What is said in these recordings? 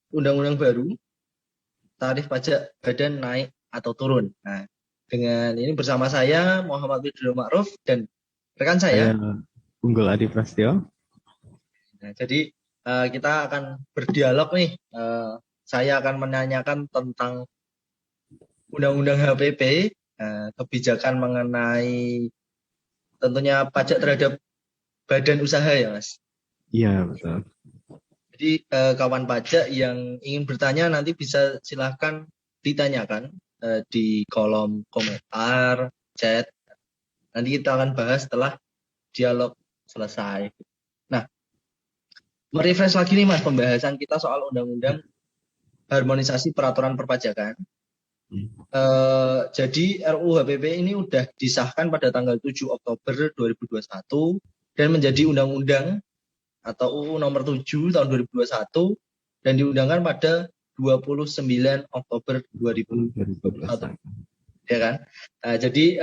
undang-undang baru, tarif pajak badan naik atau turun. Nah, dengan ini bersama saya Muhammad Widul Ma'ruf dan rekan Saya saya. Unggul Adi Prasetyo. Nah, jadi kita akan berdialog nih. Saya akan menanyakan tentang undang-undang HPP, kebijakan mengenai tentunya pajak terhadap badan usaha ya, Mas. Iya, betul. Jadi kawan pajak yang ingin bertanya nanti bisa silahkan ditanyakan di kolom komentar, chat. Nanti kita akan bahas setelah dialog selesai. Nah, merefresh lagi nih Mas pembahasan kita soal undang-undang harmonisasi peraturan perpajakan. Jadi RUU HPP ini udah disahkan pada tanggal 7 Oktober 2021 dan menjadi undang-undang atau UU nomor 7 tahun 2021 dan diundangkan pada 29 Oktober 2021. Ya kan? Jadi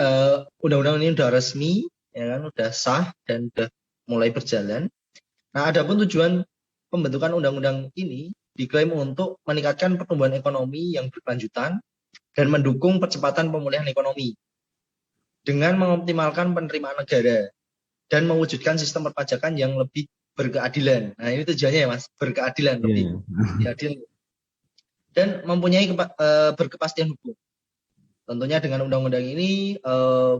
undang-undang ini udah resmi, ya kan, udah sah dan udah mulai berjalan. Nah, adapun tujuan pembentukan undang-undang ini diklaim untuk meningkatkan pertumbuhan ekonomi yang berkelanjutan dan mendukung percepatan pemulihan ekonomi dengan mengoptimalkan penerimaan negara dan mewujudkan sistem perpajakan yang lebih berkeadilan. Nah, ini tujuannya ya Mas, berkeadilan, lebih adil dan mempunyai berkepastian hukum. Tentunya dengan undang-undang ini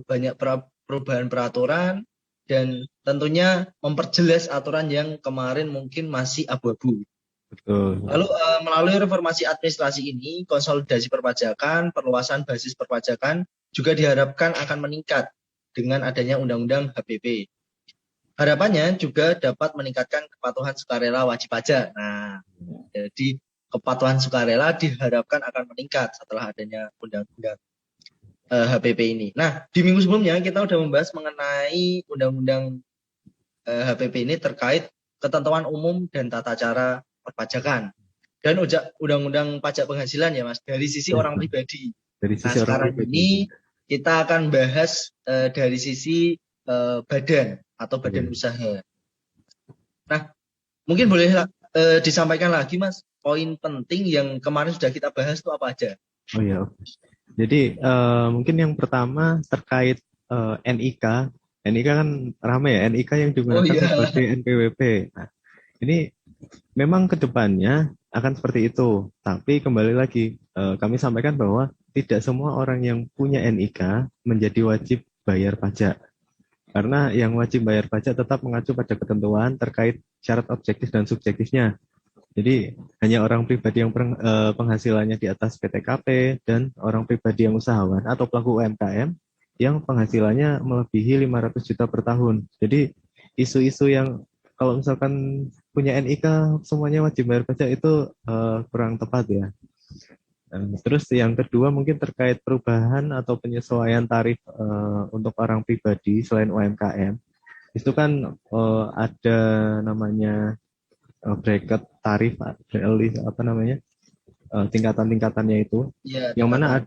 banyak perubahan peraturan dan tentunya memperjelas aturan yang kemarin mungkin masih abu-abu. Betul. Lalu melalui reformasi administrasi ini, konsolidasi perpajakan, perluasan basis perpajakan juga diharapkan akan meningkat dengan adanya undang-undang HPP. Harapannya juga dapat meningkatkan kepatuhan sukarela wajib pajak. Nah, jadi kepatuhan sukarela diharapkan akan meningkat setelah adanya undang-undang HPP ini. Nah, di minggu sebelumnya kita sudah membahas mengenai undang-undang HPP ini terkait ketentuan umum dan tata cara perpajakan. Dan undang-undang pajak penghasilan ya Mas, dari sisi orang pribadi. Dari sisi nah, orang sekarang pribadi. ini kita akan bahas dari sisi badan atau badan usaha. Nah, mungkin boleh disampaikan lagi Mas, poin penting yang kemarin sudah kita bahas itu apa aja? Oh ya. Jadi mungkin yang pertama terkait NIK. NIK kan ramai ya, NIK yang digunakan sebagai NPWP. Nah, ini memang kedepannya akan seperti itu. Tapi kembali lagi, kami sampaikan bahwa tidak semua orang yang punya NIK menjadi wajib bayar pajak. Karena yang wajib bayar pajak tetap mengacu pada ketentuan terkait syarat objektif dan subjektifnya. Jadi hanya orang pribadi yang penghasilannya di atas PTKP dan orang pribadi yang usahawan atau pelaku UMKM yang penghasilannya melebihi 500 juta per tahun. Jadi isu-isu yang kalau misalkan punya NIK semuanya wajib bayar pajak itu kurang tepat ya. Terus yang kedua mungkin terkait perubahan atau penyesuaian tarif untuk orang pribadi selain UMKM. Itu kan ada namanya bracket tarif, apa namanya, tingkatan-tingkatannya itu. Ya, yang mana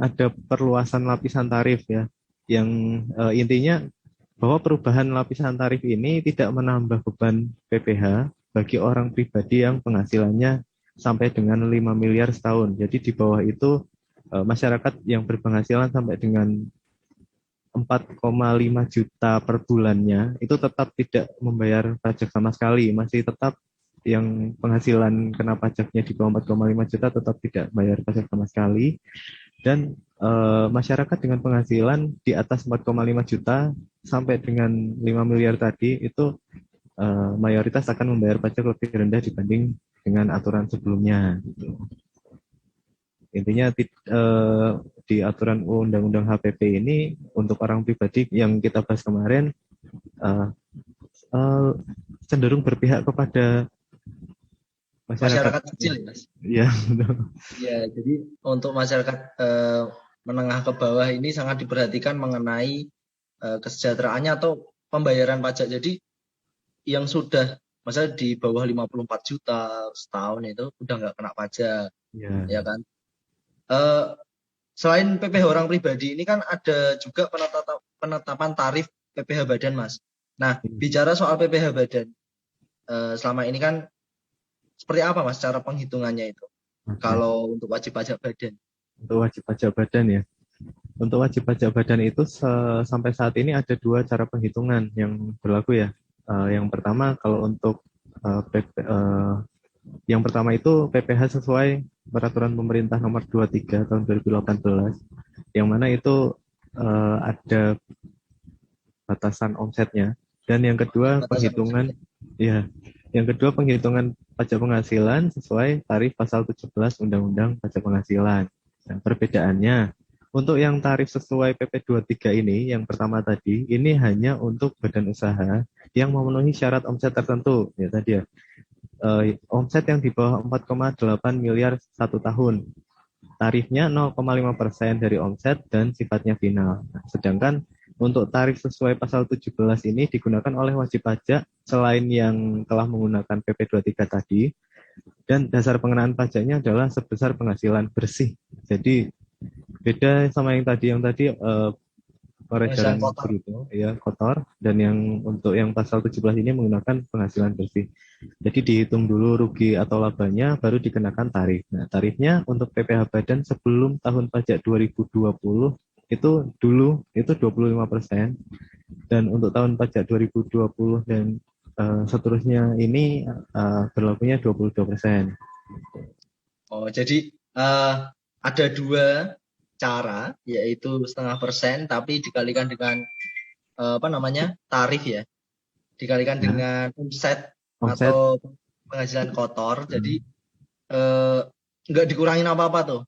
ada perluasan lapisan tarif ya. Yang intinya bahwa perubahan lapisan tarif ini tidak menambah beban PPh bagi orang pribadi yang penghasilannya sampai dengan 5 miliar setahun. Jadi di bawah itu masyarakat yang berpenghasilan sampai dengan 4,5 juta per bulannya itu tetap tidak membayar pajak sama sekali. Masih tetap yang penghasilan kena pajaknya di bawah 4,5 juta tetap tidak bayar pajak sama sekali. Dan masyarakat dengan penghasilan di atas 4,5 juta sampai dengan 5 miliar tadi itu mayoritas akan membayar pajak lebih rendah dibanding dengan aturan sebelumnya. Gitu. Intinya di aturan undang-undang HPP ini untuk orang pribadi yang kita bahas kemarin cenderung berpihak kepada masyarakat kecil ya Mas. Ya, ya, jadi untuk masyarakat menengah ke bawah ini sangat diperhatikan mengenai kesejahteraannya atau pembayaran pajak. Jadi yang sudah misalnya di bawah 54 juta setahun itu udah nggak kena pajak, ya kan? Selain PPh orang pribadi ini kan ada juga penetapan tarif PPh badan Mas. Nah, bicara soal PPh badan, selama ini kan seperti apa Mas cara penghitungannya itu? Oke. Kalau untuk wajib pajak badan. Untuk wajib pajak badan ya. Untuk wajib pajak badan itu sampai saat ini ada dua cara penghitungan yang berlaku ya. Yang pertama kalau untuk yang pertama itu PPh sesuai peraturan pemerintah nomor 23 tahun 2018, yang mana itu ada batasan omsetnya. Dan yang kedua penghitungan pajak penghasilan sesuai tarif pasal 17 Undang-Undang Pajak Penghasilan. Nah, perbedaannya untuk yang tarif sesuai PP 23 ini, yang pertama tadi, ini hanya untuk badan usaha yang memenuhi syarat omset tertentu, ya tadi ya. Omset yang di bawah 4,8 miliar satu tahun. Tarifnya 0,5% dari omset dan sifatnya final. Nah, sedangkan untuk tarif sesuai pasal 17 ini digunakan oleh wajib pajak selain yang telah menggunakan PP 23 tadi, dan dasar pengenaan pajaknya adalah sebesar penghasilan bersih. Jadi beda sama yang tadi peredaran bruto ya kotor, dan yang untuk yang pasal 17 ini menggunakan penghasilan bersih. Jadi dihitung dulu rugi atau labanya baru dikenakan tarif. Nah, tarifnya untuk PPh badan sebelum tahun pajak 2020 itu dulu itu 25%, dan untuk tahun pajak 2020 dan seterusnya ini berlakunya 22%. Oh, jadi ada dua cara, yaitu 0,5% tapi dikalikan dengan tarif ya, dikalikan dengan omset atau penghasilan kotor. Jadi nggak dikurangin apa-apa tuh.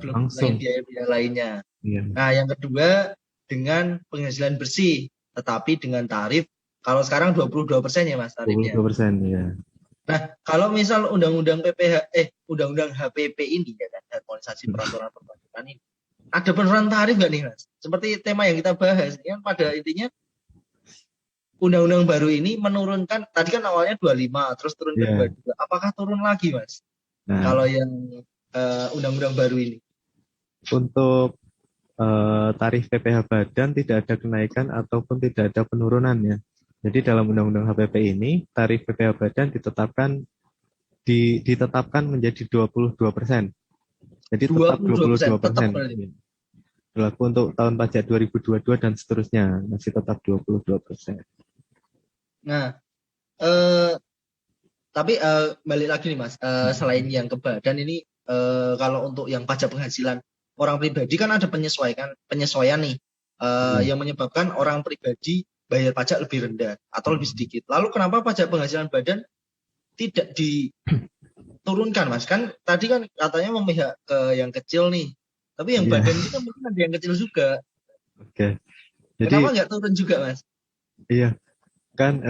Belum langsung biaya-biaya lainnya. Nah, yang kedua dengan penghasilan bersih, tetapi dengan tarif kalau sekarang 22% ya Mas tarifnya. 22% ya. Nah, kalau misal undang-undang undang-undang HPP ini ya kan, harmonisasi peraturan perpajakan ini, ada penurunan tarif nggak nih Mas? Seperti tema yang kita bahas, kan pada intinya undang-undang baru ini menurunkan, tadi kan awalnya 25, terus turun ke 22. Apakah turun lagi Mas? Nah, kalau yang undang-undang baru ini? Untuk tarif PPh badan tidak ada kenaikan ataupun tidak ada penurunan ya. Jadi dalam Undang-Undang HPP ini, tarif PPh badan ditetapkan menjadi 22%. Jadi tetap 22%. Berlaku untuk tahun pajak 2022 dan seterusnya, masih tetap 22%. Nah, tapi balik lagi nih Mas, selain yang ke badan ini, kalau untuk yang pajak penghasilan orang pribadi kan ada penyesuaian nih, yang menyebabkan orang pribadi bayar pajak lebih rendah atau lebih sedikit. Lalu kenapa pajak penghasilan badan tidak diturunkan Mas? Kan tadi kan katanya memihak ke yang kecil nih, tapi yang badan itu kan mungkin ada yang kecil juga. Oke. Jadi, kenapa nggak turun juga Mas? Iya, kan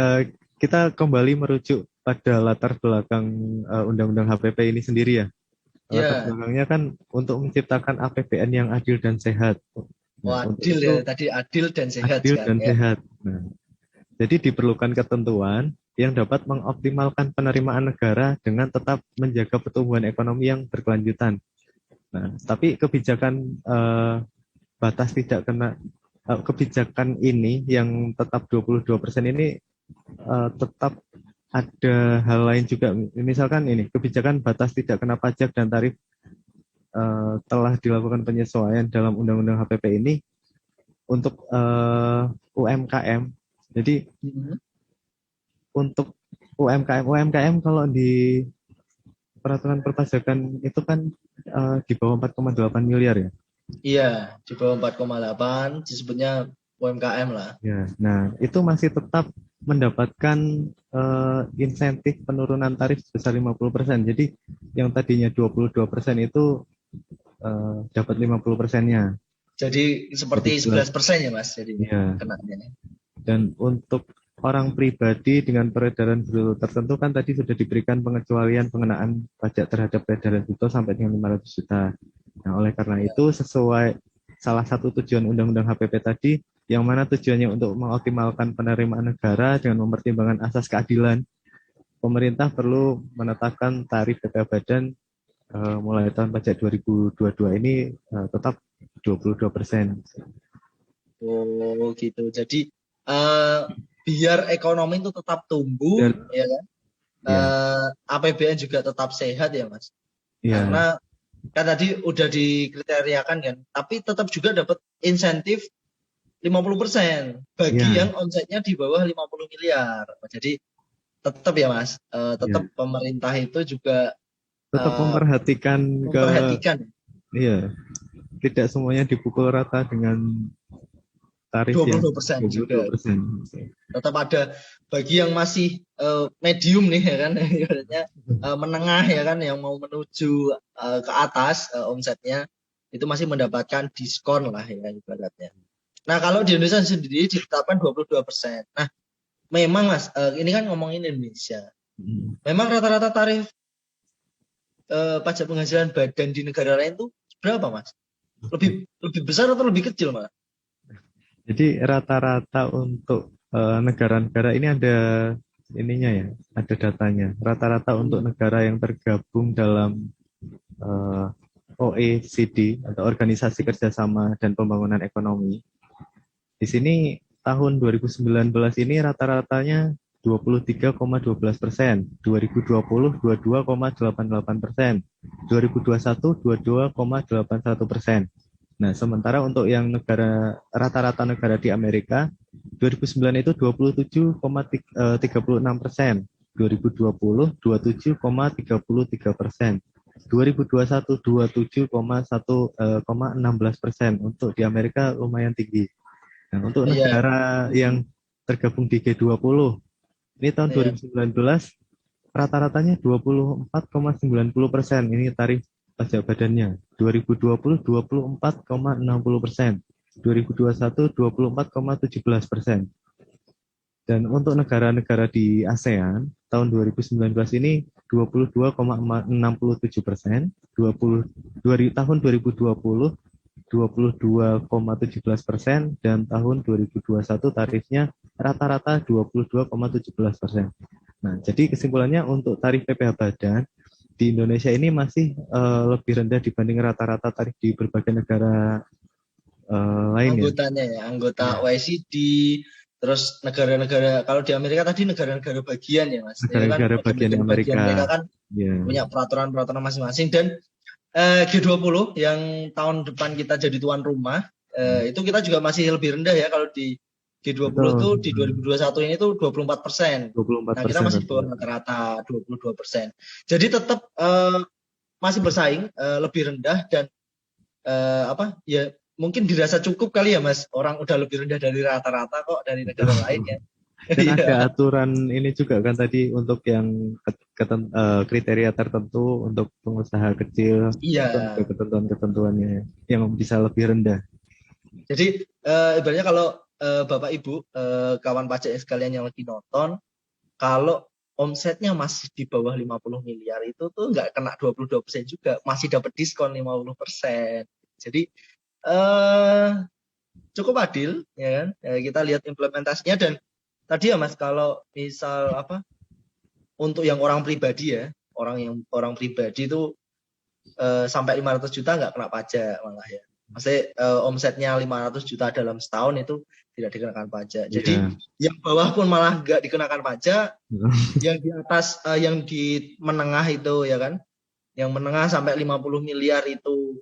kita kembali merujuk pada latar belakang Undang-Undang HPP ini sendiri ya. Latar belakangnya kan untuk menciptakan APBN yang adil dan sehat. Nah, adil ya, tadi adil dan sehat. Adil dan sehat. Nah, jadi diperlukan ketentuan yang dapat mengoptimalkan penerimaan negara dengan tetap menjaga pertumbuhan ekonomi yang berkelanjutan. Nah, tapi kebijakan kebijakan ini yang tetap 22% ini tetap ada hal lain juga. Misalkan ini kebijakan batas tidak kena pajak dan tarif telah dilakukan penyesuaian dalam Undang-Undang HPP ini untuk UMKM. Jadi untuk UMKM kalau di peraturan perpajakan itu kan di bawah 4,8 miliar ya. Iya, di bawah 4,8 disebutnya UMKM lah. Ya, nah itu masih tetap mendapatkan insentif penurunan tarif sebesar 50%. Jadi yang tadinya 22% itu dapat 50%-nya. Jadi seperti 11% ya Mas, jadi kenanya. Dan untuk orang pribadi dengan peredaran bruto tertentu kan tadi sudah diberikan pengecualian pengenaan pajak terhadap peredaran bruto sampai dengan 500 juta. Nah, oleh karena itu sesuai salah satu tujuan Undang-Undang HPP tadi, yang mana tujuannya untuk mengoptimalkan penerimaan negara dengan mempertimbangkan asas keadilan, pemerintah perlu menetapkan tarif PPh badan mulai tahun pajak 2022 ini tetap 22%. Oh gitu. Jadi biar ekonomi itu tetap tumbuh, ya kan? Iya. APBN juga tetap sehat ya Mas. Iya. Karena kan tadi udah dikriteriakan kan, tapi tetap juga dapat insentif 50% bagi Iya. yang omsetnya di bawah 50 miliar. Jadi tetap ya Mas, tetap Iya. pemerintah itu juga Tetap memperhatikan ke, memperhatikan iya, tidak semuanya dipukul rata dengan tarif yang 22% juga. 22%. Tetap ada bagi yang masih medium nih ya kan, ibaratnya menengah ya kan, yang mau menuju ke atas omsetnya itu masih mendapatkan diskon lah ya ibaratnya. Nah kalau di Indonesia sendiri ditetapkan 22%. Nah memang Mas, ini kan ngomongin Indonesia. Memang rata-rata tarif pajak penghasilan badan di negara lain tuh berapa Mas? Lebih besar atau lebih kecil Mas? Jadi rata-rata untuk negara-negara ini ada ininya ya, ada datanya. Rata-rata untuk negara yang tergabung dalam OECD atau Organisasi Kerjasama dan Pembangunan Ekonomi. Di sini tahun 2019 ini rata-ratanya 23,12%, 2020 22,88%, 2021 22,81%. Nah, sementara untuk yang negara rata-rata negara di Amerika 2009 itu 27,36%, 2020 27,33%, 2021 27,16%. Untuk di Amerika lumayan tinggi. Nah, untuk Iya, negara yang tergabung di G20 ini tahun iya. 2019 rata-ratanya 24,90%. Ini tarif pajak badannya. 2020 24,60%. 2021 24,17%. Dan untuk negara-negara di ASEAN tahun 2019 ini 22,67%, 20 tahun 2020 22,17%, dan tahun 2021 tarifnya rata-rata 22,17%. Nah, jadi kesimpulannya untuk tarif PPh badan di Indonesia ini masih lebih rendah dibanding rata-rata tarif di berbagai negara lain ya. Anggotanya ya, anggota Ya, OECD, terus negara-negara, kalau di Amerika tadi negara-negara bagian ya Mas, itu kan negara-negara bagian bagian-bagian bagian mereka Amerika. kan Ya, punya peraturan-peraturan masing-masing. Dan G20 yang tahun depan kita jadi tuan rumah, itu kita juga masih lebih rendah ya. Kalau di G20 itu betul. di 2021 ini tuh 24%. Nah kita 24% masih di bawah rata-rata. rata-rata 22%. Jadi tetap masih bersaing, lebih rendah. Dan apa ya, mungkin dirasa cukup kali ya Mas, orang udah lebih rendah dari rata-rata kok dari negara lain ya. Dan Iya, ada aturan ini juga kan tadi untuk yang kriteria tertentu untuk pengusaha kecil iya. itu ada ketentuan-ketentuannya yang bisa lebih rendah. Jadi ibaratnya kalau Bapak Ibu, kawan pajak yang sekalian yang lagi nonton, kalau omsetnya masih di bawah 50 miliar itu tuh nggak kena 22% juga, masih dapat diskon 50%. Jadi cukup adil ya kan. Kita lihat implementasinya. Dan tadi ya Mas, kalau misal apa, untuk yang orang pribadi ya, orang pribadi itu sampai 500 juta nggak kena pajak malah ya. Maksudnya omsetnya 500 juta dalam setahun itu tidak dikenakan pajak. Jadi Iya. yang bawah pun malah nggak dikenakan pajak, yang di atas, yang di menengah itu ya kan, yang menengah sampai 50 miliar itu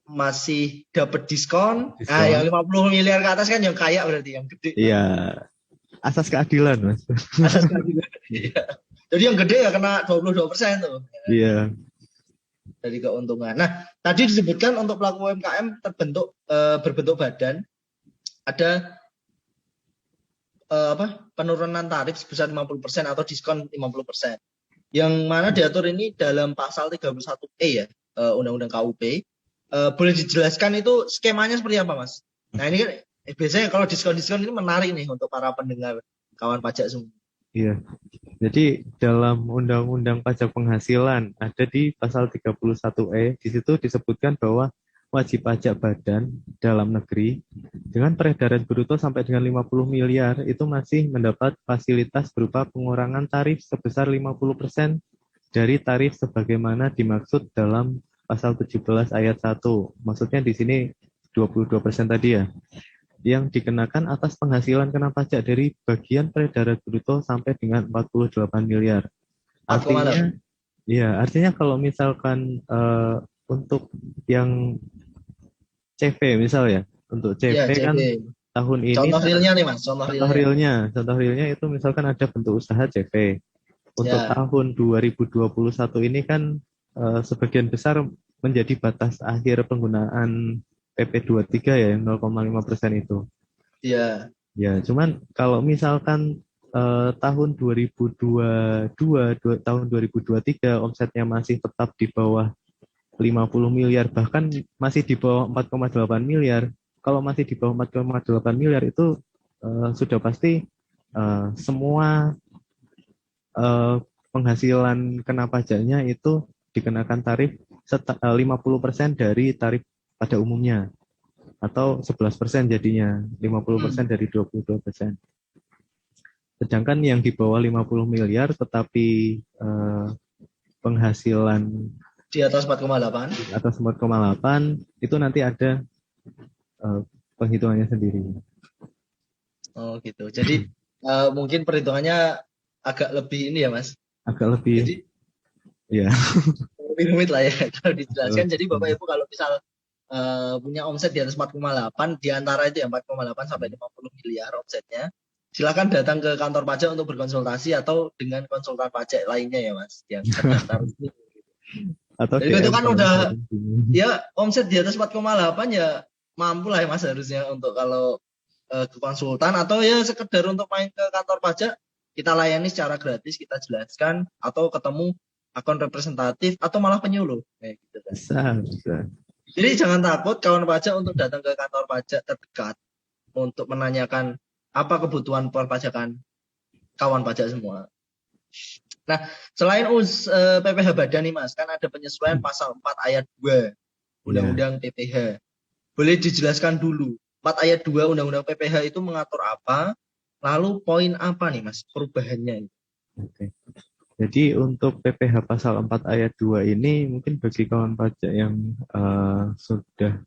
masih dapat diskon. Nah, yang Diskon. 50 miliar ke atas kan yang kaya, berarti yang gede Iya, kan. asas keadilan, Mas. Asas keadilan. Iya. Jadi yang gede ya kena 22% tuh Iya. dari keuntungan. Nah, tadi disebutkan untuk pelaku UMKM berbentuk badan, ada penurunan tarif sebesar 50% atau diskon 50%. Yang mana diatur ini dalam pasal 31E ya, Undang-Undang KUP. Boleh dijelaskan itu skemanya seperti apa, Mas? Nah, ini kan biasanya kalau diskon-diskon ini menarik nih untuk para pendengar, kawan pajak semua. Iya. Jadi dalam Undang-Undang Pajak Penghasilan ada di pasal 31E, di situ disebutkan bahwa wajib pajak badan dalam negeri dengan peredaran bruto sampai dengan 50 miliar itu masih mendapat fasilitas berupa pengurangan tarif sebesar 50% dari tarif sebagaimana dimaksud dalam pasal 17 ayat 1. Maksudnya di sini 22% tadi ya, yang dikenakan atas penghasilan kena pajak dari bagian peredaran bruto sampai dengan 48 miliar. Artinya, 4,8. ya artinya kalau misalkan untuk yang CV misal ya, untuk CV Ya, kan CV. tahun ini Contoh realnya nih Mas, contoh realnya. contoh realnya itu misalkan ada bentuk usaha CV. Untuk Ya, tahun 2021 ini kan sebagian besar menjadi batas akhir penggunaan PP 23 ya, yang 0,5% itu. ya. Ya, cuman kalau misalkan tahun 2022, tahun 2023 omsetnya masih tetap di bawah 50 miliar, bahkan masih di bawah 4,8 miliar. Kalau masih di bawah 4,8 miliar itu sudah pasti semua eh, penghasilan kena pajaknya itu dikenakan tarif 50% dari tarif pada umumnya, atau 11% jadinya, 50% Hmm. dari 22%. Sedangkan yang di bawah 50 miliar tetapi eh, penghasilan Di atas 4,8. di atas 4,8 itu nanti ada eh, penghitungannya sendiri. Oh gitu. Jadi mungkin perhitungannya agak lebih ini ya Mas. Agak lebih Jadi ya. lebih rumit lah ya kalau dijelaskan. Jadi Bapak Ibu kalau misal punya omset di atas 4,8, di antara itu ya 4,8 sampai 50 miliar omsetnya, silakan datang ke kantor pajak untuk berkonsultasi atau dengan konsultan pajak lainnya ya Mas yang terdaftar. Atau Jadi itu DM kan kalau udah misalkan bingung. ya omset di atas 4,8 ya mampu lah ya Mas harusnya untuk kalau ke konsultan atau ya sekedar untuk main ke kantor pajak kita layani secara gratis, kita jelaskan atau ketemu akun representatif atau malah penyuluh kayak gitu kan. Bisa, bisa. Jadi jangan takut kawan pajak untuk datang ke kantor pajak terdekat untuk menanyakan apa kebutuhan perpajakan kawan pajak semua. Nah, selain PPh Badan nih Mas, kan ada penyesuaian pasal 4 ayat 2 Ya, Undang-Undang PPh. Boleh dijelaskan dulu, 4 ayat 2 Undang-Undang PPh itu mengatur apa? Lalu poin apa nih Mas perubahannya? oke. Jadi untuk PPh pasal 4 ayat 2 ini mungkin bagi kawan pajak yang sudah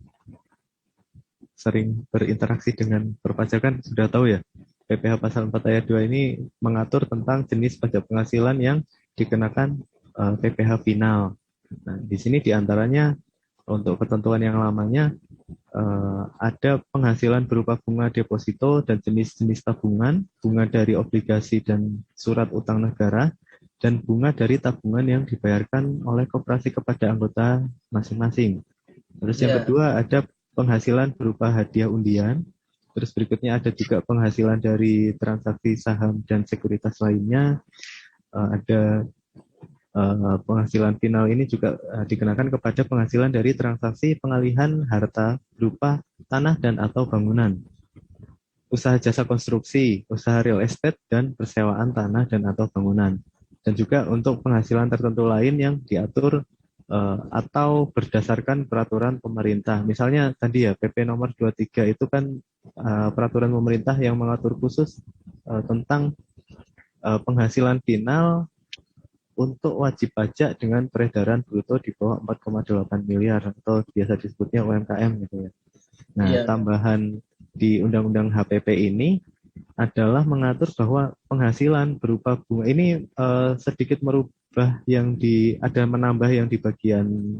sering berinteraksi dengan perpajakan sudah tahu ya. PPh pasal 4 ayat 2 ini mengatur tentang jenis pajak penghasilan yang dikenakan PPh final. Nah, di sini diantaranya untuk ketentuan yang lamanya ada penghasilan berupa bunga deposito dan jenis-jenis tabungan, bunga dari obligasi dan surat utang negara, dan bunga dari tabungan yang dibayarkan oleh koperasi kepada anggota masing-masing. Terus yang Ya, kedua ada penghasilan berupa hadiah undian. Terus berikutnya ada juga penghasilan dari transaksi saham dan sekuritas lainnya. Ada penghasilan final ini juga dikenakan kepada penghasilan dari transaksi pengalihan harta berupa tanah dan atau bangunan, usaha jasa konstruksi, usaha real estate, dan persewaan tanah dan atau bangunan. Dan juga untuk penghasilan tertentu lain yang diatur atau berdasarkan peraturan pemerintah. Misalnya tadi ya PP nomor 23 itu kan peraturan pemerintah yang mengatur khusus tentang penghasilan final untuk wajib pajak dengan peredaran bruto di bawah 4,8 miliar atau biasa disebutnya UMKM gitu ya. Nah, iya. tambahan di Undang-Undang HPP ini adalah mengatur bahwa penghasilan berupa bunga ini sedikit merubah yang ada menambah yang di bagian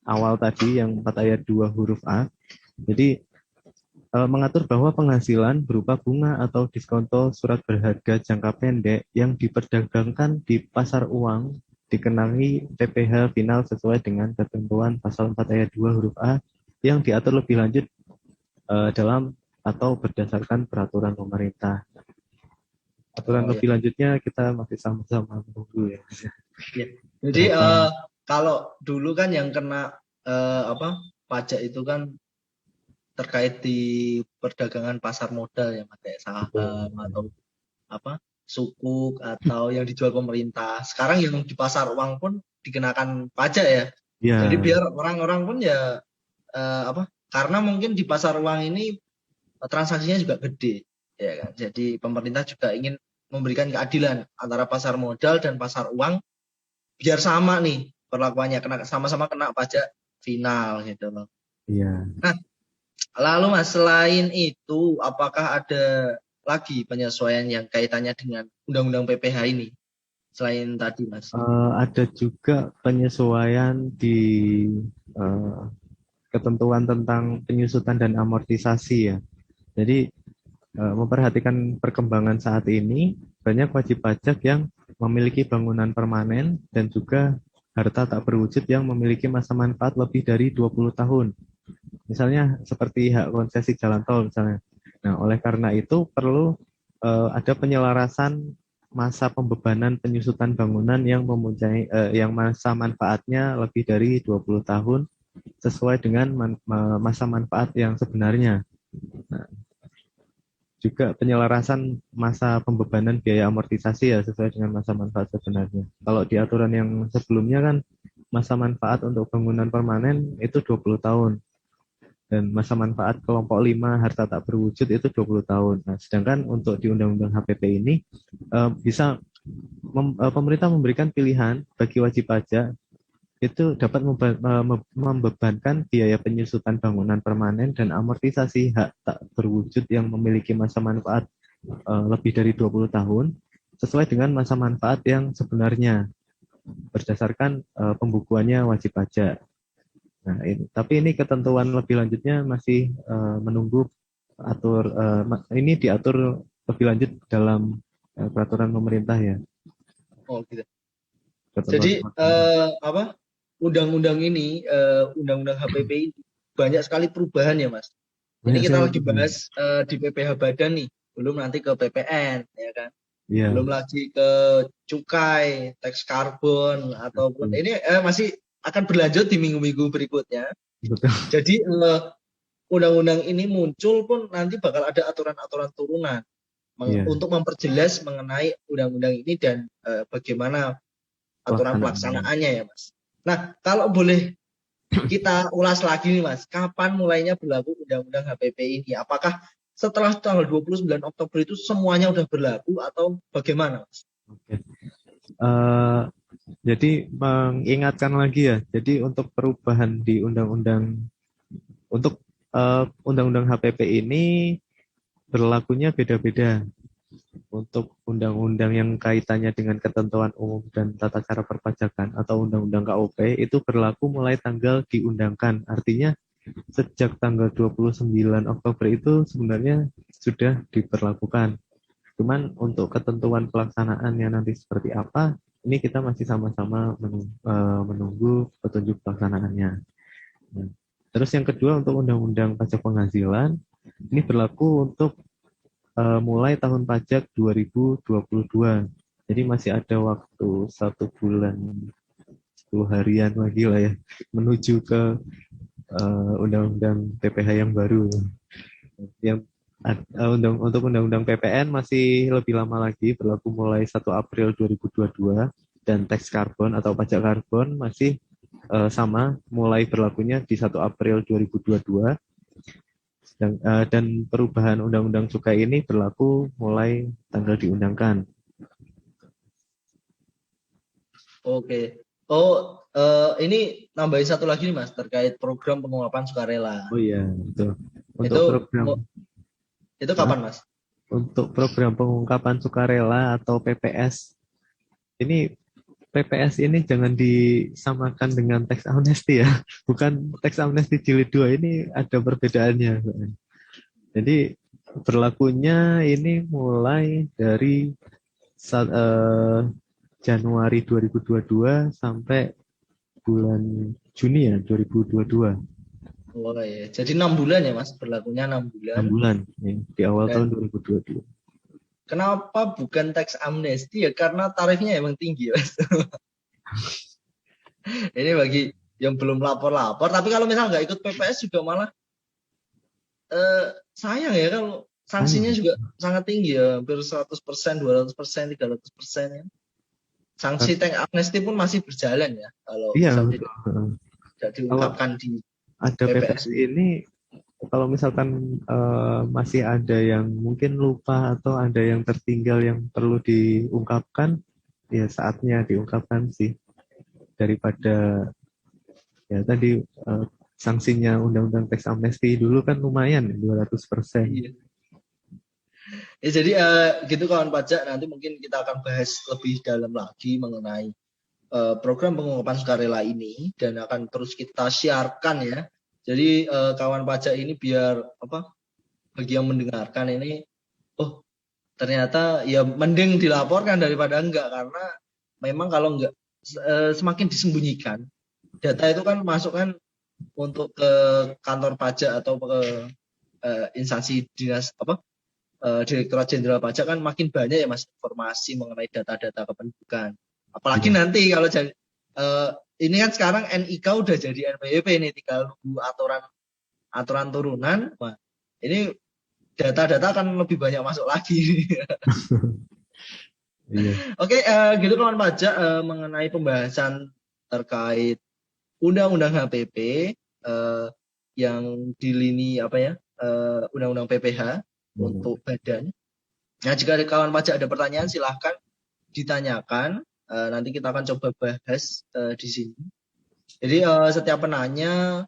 awal tadi yang 4 ayat 2 huruf A. Jadi mengatur bahwa penghasilan berupa bunga atau diskonto surat berharga jangka pendek yang diperdagangkan di pasar uang dikenai PPh final sesuai dengan ketentuan pasal 4 ayat 2 huruf A yang diatur lebih lanjut dalam atau berdasarkan peraturan pemerintah. Aturan Oh ya. lebih lanjutnya kita masih sama-sama menunggu ya. Ya. Jadi Berapa? kalau dulu kan yang kena apa pajak itu kan terkait di perdagangan pasar modal yang pakai Betul. saham atau apa sukuk atau yang dijual pemerintah. Sekarang yang di pasar uang pun dikenakan pajak ya. Jadi Ya, biar orang-orang pun ya apa karena mungkin di pasar uang ini transaksinya juga gede ya kan. Jadi pemerintah juga ingin memberikan keadilan antara pasar modal dan pasar uang biar sama nih perlakuannya kena sama-sama kena pajak final gitu loh. iya. Nah, lalu Mas selain itu apakah ada lagi penyesuaian yang kaitannya dengan Undang-Undang PPh ini? selain tadi Mas? Ada juga penyesuaian di eh, ketentuan tentang penyusutan dan amortisasi ya. Jadi memperhatikan perkembangan saat ini, banyak wajib pajak yang memiliki bangunan permanen dan juga harta tak berwujud yang memiliki masa manfaat lebih dari 20 tahun. Misalnya seperti hak konsesi jalan tol misalnya. Nah, oleh karena itu perlu ada penyelarasan masa pembebanan penyusutan bangunan yang mempunyai yang masa manfaatnya lebih dari 20 tahun sesuai dengan masa manfaat yang sebenarnya. Nah, juga penyelarasan masa pembebanan biaya amortisasi ya sesuai dengan masa manfaat sebenarnya. Kalau di aturan yang sebelumnya kan masa manfaat untuk bangunan permanen itu 20 tahun dan masa manfaat kelompok 5 harta tak berwujud itu 20 tahun. Nah, sedangkan untuk di Undang-Undang HPP ini bisa pemerintah memberikan pilihan bagi wajib pajak itu dapat membebankan biaya penyusutan bangunan permanen dan amortisasi hak tak berwujud yang memiliki masa manfaat lebih dari 20 tahun sesuai dengan masa manfaat yang sebenarnya berdasarkan pembukuannya wajib pajak. Nah, tapi ini ketentuan lebih lanjutnya masih menunggu ini diatur lebih lanjut dalam peraturan pemerintah ya. Oh gitu. Ketentuan Jadi pemerintah. apa? Undang-undang ini, undang-undang HPP ini banyak sekali perubahan ya Mas. Ini Banyak kita sekali lagi perubahan. bahas di PPh Badan nih, belum nanti ke PPN, ya kan? Iya, Belum lagi ke cukai, tax karbon ataupun betul. ini masih akan berlanjut di minggu-minggu berikutnya. Betul. Jadi undang-undang ini muncul pun nanti bakal ada aturan-aturan turunan Iya, untuk memperjelas mengenai undang-undang ini dan bagaimana aturan pelaksanaannya. pelaksanaannya ya Mas. Nah, kalau boleh kita ulas lagi nih Mas, kapan mulainya berlaku undang-undang HPP ini? Apakah setelah tanggal 29 Oktober itu semuanya udah berlaku atau bagaimana Mas? Oke. Eh, jadi mengingatkan lagi ya. Jadi untuk perubahan di undang-undang untuk undang-undang HPP ini berlakunya beda-beda. Untuk undang-undang yang kaitannya dengan ketentuan umum dan tata cara perpajakan atau undang-undang KUP itu berlaku mulai tanggal diundangkan. Artinya sejak tanggal 29 Oktober itu sebenarnya sudah diberlakukan. Cuman untuk ketentuan pelaksanaannya nanti seperti apa, ini kita masih sama-sama menunggu petunjuk pelaksanaannya. Nah, terus yang kedua untuk Undang-Undang Pajak Penghasilan, ini berlaku untuk mulai tahun pajak 2022. Jadi masih ada waktu 1 bulan 10 harian lagi lah ya menuju ke undang-undang PPh yang baru. Yang untuk undang-undang PPN masih lebih lama lagi, berlaku mulai 1 April 2022 dan tax karbon atau pajak karbon masih sama mulai berlakunya di 1 April 2022 dan perubahan undang-undang cukai ini berlaku mulai tanggal diundangkan. Oke. Oh, ini nambahin satu lagi nih Mas terkait program penguapan sukarela. Oh iya, betul. Untuk Itu program itu Hah? kapan Mas? Untuk program pengungkapan sukarela atau PPS ini PPS ini jangan disamakan dengan teks amnesti ya. Bukan teks amnesti jilid 2 ini ada perbedaannya. Jadi berlakunya ini mulai dari Januari 2022 sampai bulan Juni ya 2022. Oh ya, jadi 6 bulan ya Mas, berlakunya 6 bulan. 6 bulan ya, di awal tahun Dan 2022. kenapa bukan tax amnesty ya? Karena tarifnya emang tinggi ya Mas. Ini bagi yang belum lapor-lapor. Tapi kalau misal nggak ikut PPS juga malah sayang ya kalau sanksinya Sayang. juga sangat tinggi ya, hampir 100%, 200%, 300% ya. Sanksi tax amnesty pun masih berjalan ya, kalau Iya, misal betul. tidak Kalau diungkapkan di ada PPS PPS ini. ini, kalau misalkan masih ada yang mungkin lupa atau ada yang tertinggal yang perlu diungkapkan, ya saatnya diungkapkan sih. Daripada ya tadi sanksinya Undang-Undang Teks Amnesti dulu kan lumayan 200%. Iya. Ya, jadi gitu kawan pajak, nanti mungkin kita akan bahas lebih dalam lagi mengenai program pengungkapan sukarela ini dan akan terus kita siarkan ya. Jadi kawan pajak ini biar apa bagi yang mendengarkan ini, oh ternyata ya mending dilaporkan daripada enggak, karena memang kalau enggak semakin disembunyikan data itu kan masuk kan untuk ke kantor pajak atau ke instansi dinas apa Direktorat Jenderal Pajak kan makin banyak ya mas informasi mengenai data-data kependudukan. Apalagi Iya. nanti kalau jadi ini kan sekarang NIK udah jadi NPWP ini, tinggal nunggu aturan turunan. Wah, ini data-data akan lebih banyak masuk lagi. Iya. Oke, gitu kawan pajak mengenai pembahasan terkait Undang-Undang HPP yang di lini apa ya Undang-Undang PPH untuk badan. Nah, jika ada kawan pajak ada pertanyaan silahkan ditanyakan. Nanti kita akan coba bahas di sini. Jadi setiap penanya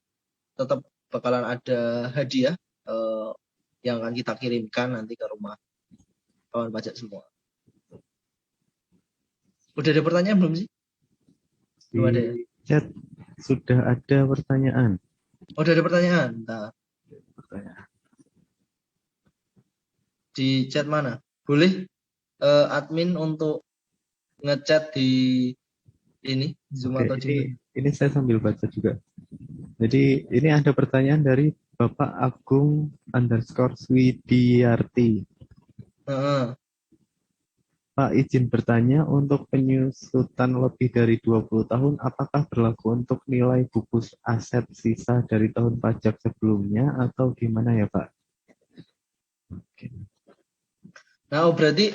tetap bakalan ada hadiah yang akan kita kirimkan nanti ke rumah kawan pajak semua. Udah ada pertanyaan belum sih? Belum ada ya? Di chat sudah ada pertanyaan. Udah ada pertanyaan. Nah, di chat mana? Boleh admin untuk ngechat di ini Zoom Oke, atau di ini saya sambil baca juga. Jadi ini ada pertanyaan dari Bapak Agung underscore Swidiyarti. Pak, izin bertanya, untuk penyusutan lebih dari 20 tahun, apakah berlaku untuk nilai buku aset sisa dari tahun pajak sebelumnya, atau gimana ya, Pak? Nah, berarti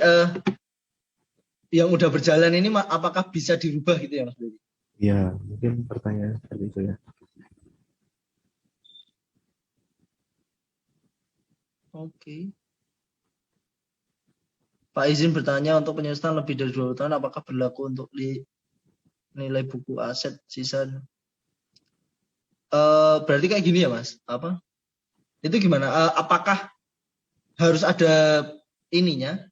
yang udah berjalan ini apakah bisa dirubah gitu ya Mas Dedi? Ya, mungkin pertanyaan seperti itu ya. Oke. Pak izin bertanya, untuk penyusutan lebih dari 20 tahun, apakah berlaku untuk nilai buku aset sisa? Berarti kayak gini ya Mas? Apa? Itu gimana? Apakah harus ada ininya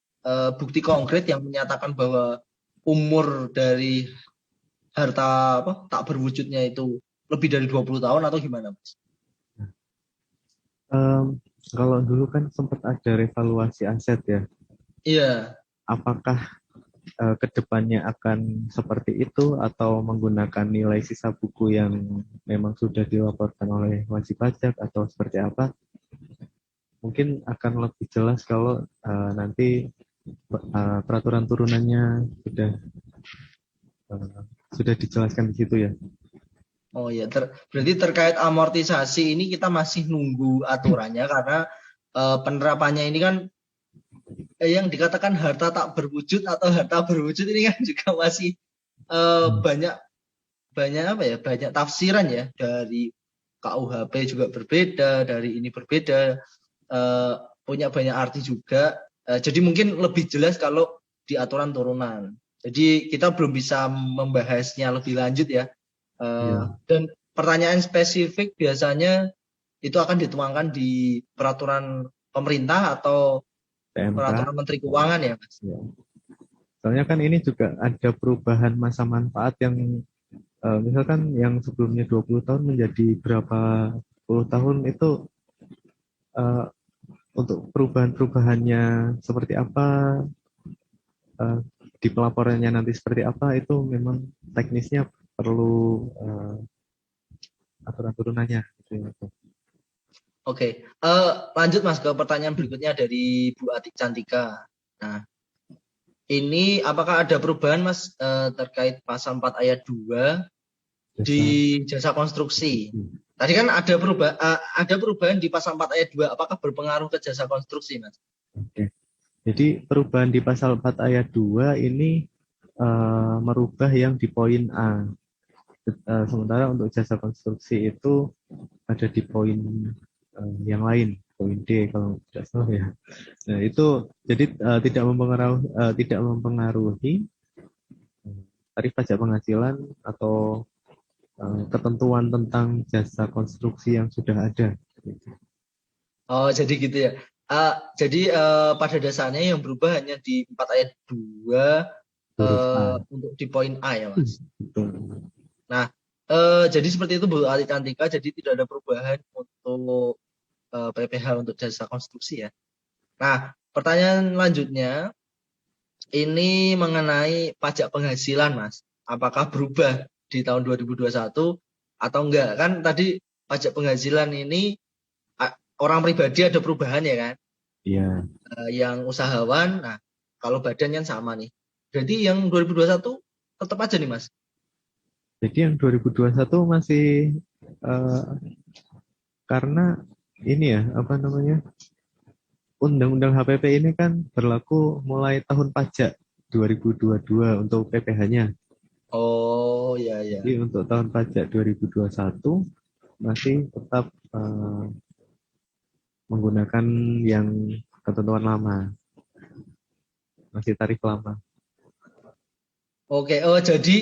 bukti konkret yang menyatakan bahwa umur dari harta apa tak berwujudnya itu lebih dari 20 tahun atau gimana Mas? Kalau dulu kan sempat ada revaluasi aset ya. Iya. Apakah kedepannya akan seperti itu atau menggunakan nilai sisa buku yang memang sudah dilaporkan oleh wajib pajak atau seperti apa? Mungkin akan lebih jelas kalau nanti peraturan turunannya sudah dijelaskan di situ ya. Oh ya, berarti terkait amortisasi ini kita masih nunggu aturannya karena penerapannya ini kan yang dikatakan harta tak berwujud atau harta berwujud ini kan juga masih banyak banyak apa ya banyak tafsiran ya, dari KUHP juga berbeda, dari ini berbeda, punya banyak arti juga. Jadi mungkin lebih jelas kalau di aturan turunan. Jadi kita belum bisa membahasnya lebih lanjut ya. Iya. Dan pertanyaan spesifik biasanya itu akan dituangkan di peraturan pemerintah atau PMK. peraturan Menteri Keuangan ya, Mas? Ya. Soalnya kan ini juga ada perubahan masa manfaat yang misalkan yang sebelumnya 20 tahun menjadi berapa puluh tahun itu untuk perubahan-perubahannya seperti apa, uh, di pelaporannya nanti seperti apa, itu memang teknisnya perlu aturan turunannya. Oke, lanjut Mas ke pertanyaan berikutnya dari Bu Atik Cantika. Nah, ini apakah ada perubahan Mas terkait pasal 4 ayat 2 di jasa konstruksi? Tadi kan ada perubahan di pasal 4 ayat 2, apakah berpengaruh ke jasa konstruksi Mas? Oke. Jadi perubahan di pasal 4 ayat 2 ini merubah yang di poin A. Sementara untuk jasa konstruksi itu ada di poin yang lain, poin D kalau tidak salah ya. Nah, itu jadi tidak mempengaruhi tarif pajak penghasilan atau ketentuan tentang jasa konstruksi yang sudah ada. Oh, jadi gitu ya. Jadi pada dasarnya yang berubah hanya di 4 ayat 2 huruf A. untuk di poin A ya Mas. Betul. Nah, jadi seperti itu Bu Ali Cantika, jadi tidak ada perubahan untuk PPh untuk jasa konstruksi ya. Nah, pertanyaan lanjutnya ini mengenai pajak penghasilan Mas. Apakah berubah di tahun 2021 atau enggak? Kan tadi pajak penghasilan ini orang pribadi ada perubahan ya kan? Iya. Yang usahawan, nah kalau badan kan sama nih. Jadi yang 2021 tetap aja nih Mas. Jadi yang 2021 masih karena ini ya, apa namanya? Undang-Undang HPP ini kan berlaku mulai tahun pajak 2022 untuk PPh-nya. Oh ya ya. Jadi untuk tahun pajak 2021 masih tetap menggunakan yang ketentuan lama. Masih tarif lama. Oke, jadi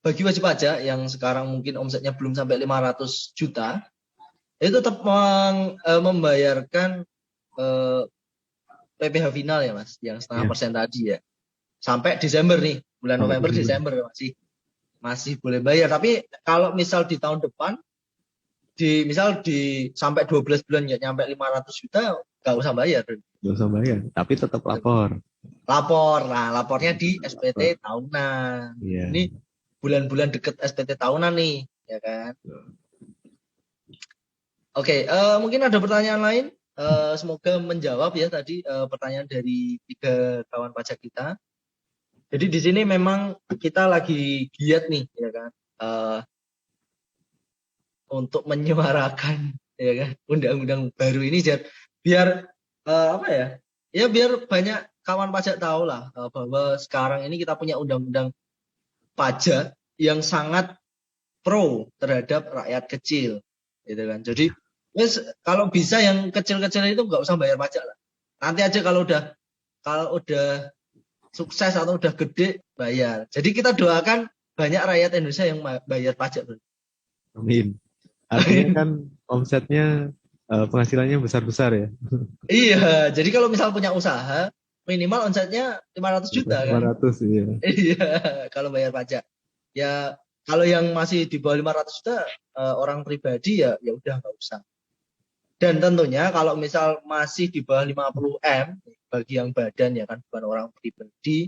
bagi wajib pajak yang sekarang mungkin omsetnya belum sampai 500 juta, itu tetap membayarkan PPh final ya Mas, yang setengah persen tadi ya. Sampai Desember nih, bulan Sampai November, Desember masih boleh bayar. Tapi kalau misal di tahun depan, misal sampai 12 bulan ya nyampe 500 juta, nggak usah bayar. Nggak usah bayar, tapi tetap lapor. Nah lapornya di SPT tahunan. Iya. Ini bulan-bulan deket SPT tahunan nih, ya kan? Oke, mungkin ada pertanyaan lain. Semoga menjawab ya tadi pertanyaan dari 3 kawan pajak kita. Jadi di sini memang kita lagi giat nih, ya kan, untuk menyuarakan, ya kan, undang-undang baru ini biar apa ya? Ya biar banyak kawan pajak tahu lah bahwa sekarang ini kita punya undang-undang pajak yang sangat pro terhadap rakyat kecil, gitu kan. Jadi kalau bisa yang kecil-kecil itu nggak usah bayar pajak lah. Nanti aja kalau udah sukses atau udah gede bayar. Jadi kita doakan banyak rakyat Indonesia yang bayar pajak. Amin. Artinya kan omsetnya penghasilannya besar-besar ya. Iya, jadi kalau misal punya usaha minimal omsetnya 500 juta kan. 500 iya. Iya, kalau bayar pajak. Ya kalau yang masih di bawah 500 juta orang pribadi ya udah nggak usah. Dan tentunya kalau misal masih di bawah 50 M bagi yang badan ya kan bukan orang pribadi,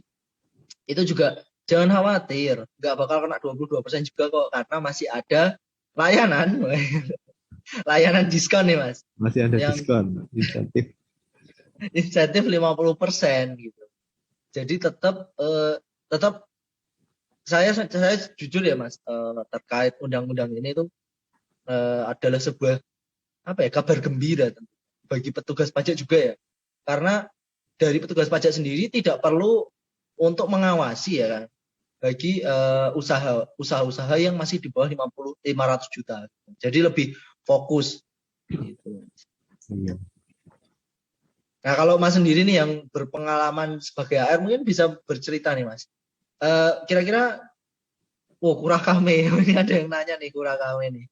itu juga jangan khawatir, nggak bakal kena 22% juga kok karena masih ada layanan layanan diskon nih Mas. Masih ada Yang diskon, insentif 50% gitu. Jadi tetap saya jujur ya Mas, terkait undang-undang ini itu adalah sebuah kabar gembira bagi petugas pajak juga ya. Karena dari petugas pajak sendiri tidak perlu untuk mengawasi ya kan bagi usaha-usaha yang masih di bawah 500 juta. Jadi lebih fokus gitu. Iya. Nah, kalau Mas sendiri nih yang berpengalaman sebagai AR mungkin bisa bercerita nih Mas. Kira-kira Kurakame ini ada yang nanya nih Kurakame nih.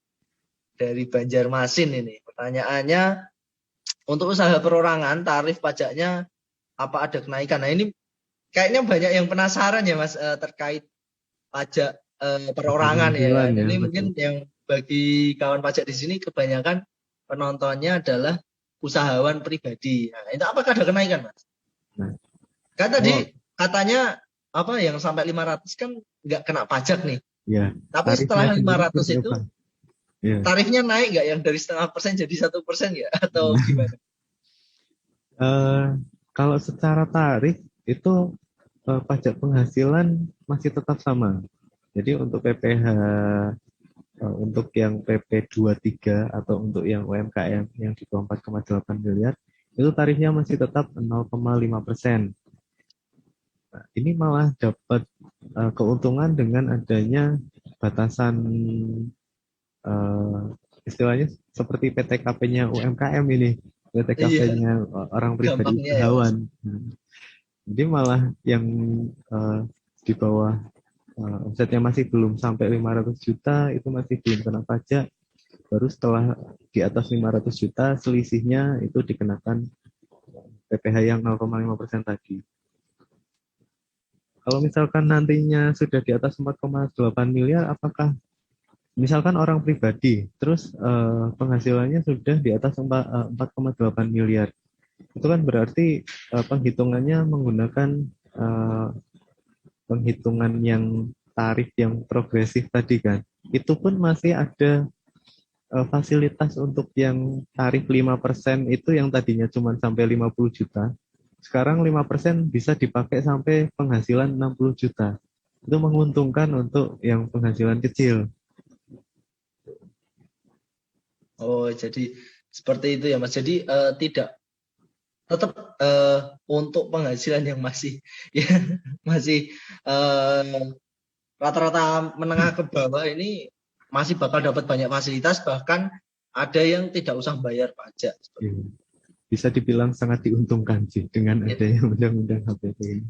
Dari Banjarmasin ini. Pertanyaannya, untuk usaha perorangan tarif pajaknya apa ada kenaikan? Nah, ini kayaknya banyak yang penasaran ya Mas terkait pajak perorangan ya kan. Ini mungkin yang bagi kawan pajak di sini kebanyakan penontonnya adalah usahawan pribadi. Nah, itu apakah ada kenaikan Mas? Kan tadi katanya yang sampai 500 kan nggak kena pajak nih. Ya, tapi setelah 500 itu tarifnya naik nggak yang dari 0,5% jadi 1% ya atau gimana? Kalau secara tarif itu pajak penghasilan masih tetap sama. Jadi untuk PPh untuk yang PP 23 atau untuk yang UMKM yang di bawah 4,8 miliar itu tarifnya masih tetap 0,5%. Nah, ini malah dapat keuntungan dengan adanya batasan istilahnya seperti PTKP-nya UMKM ini, PTKP-nya orang pribadi usahawan. Jadi malah yang di bawah omsetnya masih belum sampai 500 juta itu masih belum kena pajak. Baru setelah di atas 500 juta selisihnya itu dikenakan PPh yang 0,5% tadi. Kalau misalkan nantinya sudah di atas 4,8 miliar, apakah misalkan orang pribadi, terus penghasilannya sudah di atas 4,8 miliar, itu kan berarti penghitungannya menggunakan eh, penghitungan yang tarif yang progresif tadi kan. Itu pun masih ada fasilitas untuk yang tarif 5% itu yang tadinya cuma sampai 50 juta. Sekarang 5% bisa dipakai sampai penghasilan 60 juta. Itu menguntungkan untuk yang penghasilan kecil. Oh, jadi seperti itu ya Mas. Jadi tidak tetap untuk penghasilan yang masih ya masih rata-rata menengah ke bawah ini masih bakal dapat banyak fasilitas, bahkan ada yang tidak usah bayar pajak. Bisa dibilang sangat diuntungkan sih dengan adanya undang-undang HPP ini.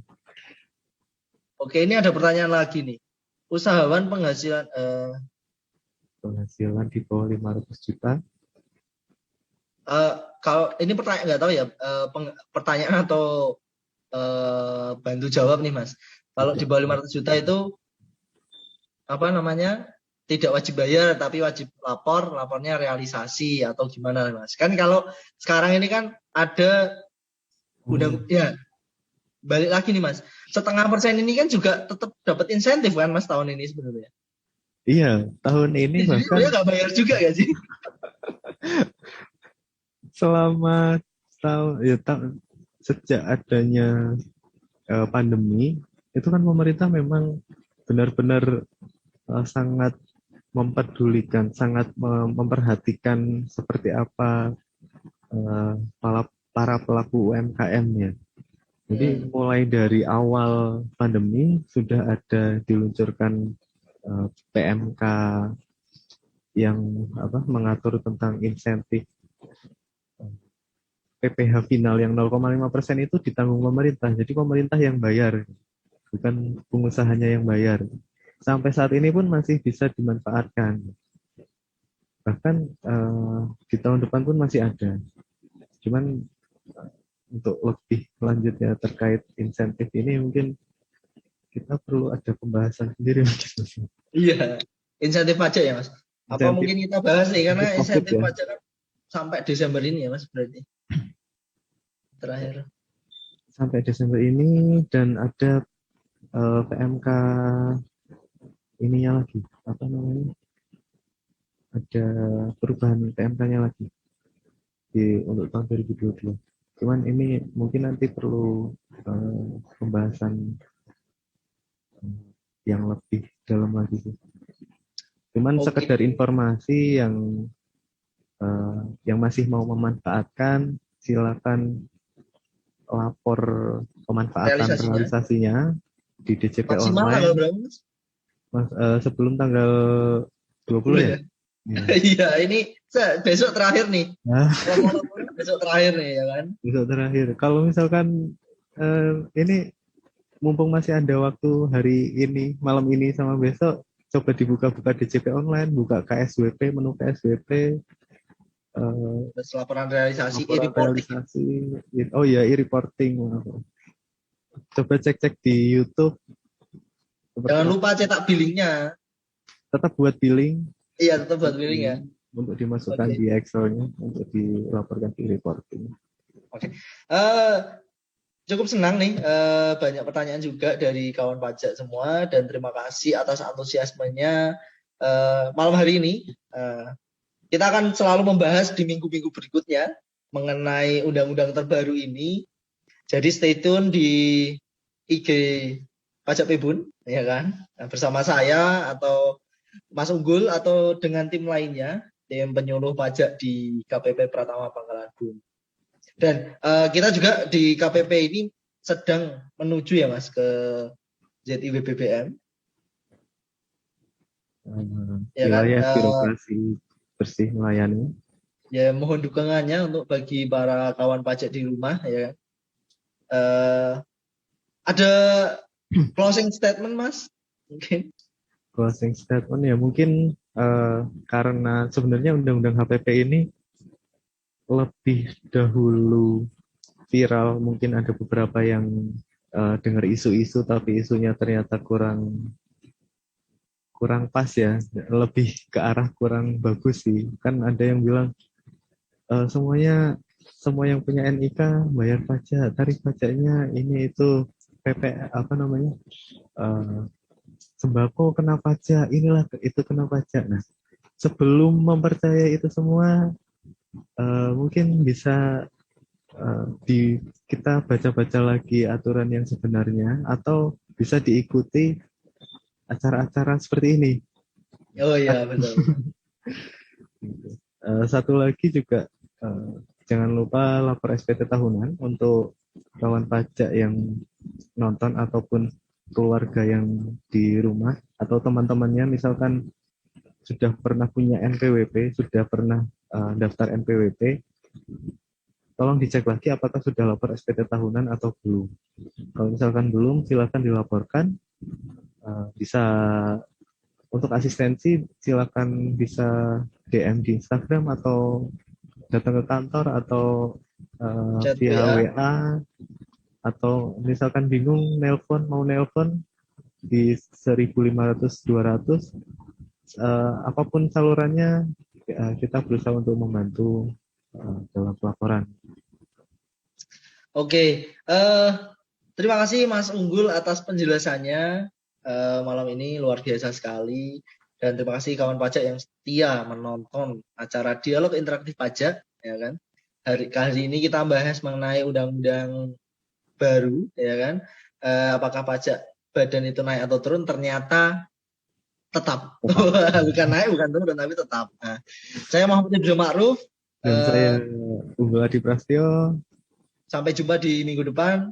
Oke, ini ada pertanyaan lagi nih. Usahawan penghasilan di bawah 500 juta. Kalau ini pertanyaan nggak tahu ya, pertanyaan atau bantu jawab nih Mas. Kalau di bawah 500 juta itu apa namanya? Tidak wajib bayar tapi wajib lapornya realisasi atau gimana Mas? Kan kalau sekarang ini kan ada ya balik lagi nih Mas. 0,5% ini kan juga tetap dapat insentif kan Mas tahun ini sebenarnya. Iya, tahun ini bahkan dia nggak bayar juga ya sih? Selama sejak adanya pandemi itu kan pemerintah memang benar-benar sangat mempedulikan, sangat memperhatikan seperti apa para pelaku UMKM-nya. Jadi mulai dari awal pandemi sudah ada diluncurkan PMK yang mengatur tentang insentif PPh final yang 0,5% itu ditanggung pemerintah. Jadi pemerintah yang bayar, bukan pengusahanya yang bayar. Sampai saat ini pun masih bisa dimanfaatkan. Bahkan di tahun depan pun masih ada. Cuman untuk lebih lanjutnya terkait insentif ini mungkin kita perlu ada pembahasan sendiri. Iya, insentif pajak ya Mas. Apa mungkin kita bahas nih karena insentif pajak kan sampai Desember ini ya Mas berarti. Terakhir. Sampai Desember ini dan ada PMK ininya lagi, apa namanya? Ada perubahan PMK-nya lagi untuk tahun 2022. Cuman ini mungkin nanti perlu pembahasan yang lebih dalam lagi sih. Cuman sekedar informasi yang masih mau memanfaatkan, silakan lapor pemanfaatan realisasinya di DJP online. Sebelum tanggal 20 ya? Iya, ini besok terakhir nih. Besok terakhir nih ya kan? Besok terakhir. Kalau misalkan ini mumpung masih ada waktu hari ini, malam ini sama besok, coba dibuka-buka DJP online, buka KSWP, menu KSWP. Laporan realisasi, e-reporting. Oh iya, e-reporting. Coba cek-cek di YouTube. Jangan lupa cetak billingnya. Tetap buat billing. Iya, tetap buat billing ya. Untuk dimasukkan di Excel-nya, untuk dilaporkan di reporting. Oke. Cukup senang nih, banyak pertanyaan juga dari kawan pajak semua, dan terima kasih atas antusiasmenya malam hari ini. Kita akan selalu membahas di minggu-minggu berikutnya mengenai undang-undang terbaru ini. Jadi stay tune di IG Pajak Pebun, ya kan? Nah, bersama saya atau Mas Unggul atau dengan tim lainnya, tim penyuluh pajak di KPP Pratama Pangkalan Bun. Dan kita juga di KPP ini sedang menuju ya Mas ke ZIW BBM. Wilayah birokrasi bersih melayani. Ya, mohon dukungannya untuk bagi para kawan pajak di rumah ya kan. Ada closing statement Mas? Mungkin closing statement ya mungkin karena sebenarnya undang-undang HPP ini lebih dahulu viral, mungkin ada beberapa yang dengar isu-isu tapi isunya ternyata kurang kurang pas ya, lebih ke arah kurang bagus sih. Kan ada yang bilang semuanya semua yang punya NIK bayar pajak, tarif pajaknya ini itu PP apa namanya eh, sembako kena pajak, inilah itu kena pajak. Nah, sebelum mempercayai itu semua, mungkin bisa kita baca-baca lagi aturan yang sebenarnya atau bisa diikuti acara-acara seperti ini. Oh iya, betul. Satu lagi juga jangan lupa lapor SPT tahunan untuk kawan pajak yang nonton ataupun keluarga yang di rumah atau teman-temannya misalkan sudah pernah punya NPWP, sudah pernah daftar NPWP, tolong dicek lagi apakah sudah lapor SPT tahunan atau belum. Kalau misalkan belum, silakan dilaporkan. Bisa untuk asistensi, silakan bisa DM di Instagram atau datang ke kantor atau Chat via WA. WA atau misalkan bingung mau nelpon di 1500 200 apapun salurannya kita berusaha untuk membantu dalam pelaporan. Oke, terima kasih Mas Unggul atas penjelasannya malam ini luar biasa sekali. Dan terima kasih kawan pajak yang setia menonton acara dialog interaktif pajak, ya kan. Kali ini kita bahas mengenai undang-undang baru, ya kan. Apakah pajak badan itu naik atau turun? Ternyata tetap. Bukan naik, bukan turun, tapi tetap. Nah, saya Muhammad Ibnu Ma'ruf. Dan saya Unggul Adi Prasetyo. Sampai jumpa di minggu depan.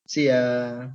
See ya.